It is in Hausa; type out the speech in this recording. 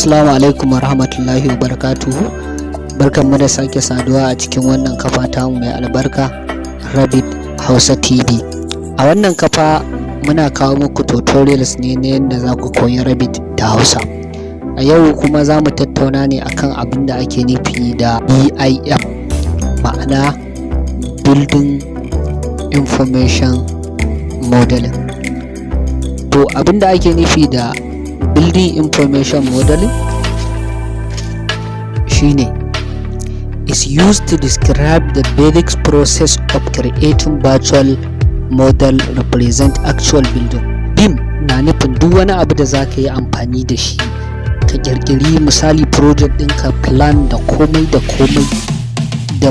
Assalamu alaikum warahmatullahi wabarakatuhu. Barkanmu da sake saduwa a cikin wannan kafa tamu mai albarka REVIT Hausa TV. A wannan kafa muna kawo muku tutorials ne na yadda za ku koyi REVIT da Hausa. A yau kuma za mu tattauna ne akan abin da ake nufi da BIM, ma'ana Building Information Modeling. To abin da ake nufi da Building Information Modeling shine is used to describe the basic process of creating virtual model represent actual building. BIM na nufin duk wani abu da za ka yi amfani da shi ka kirkiri misali project ɗinka, plan da komai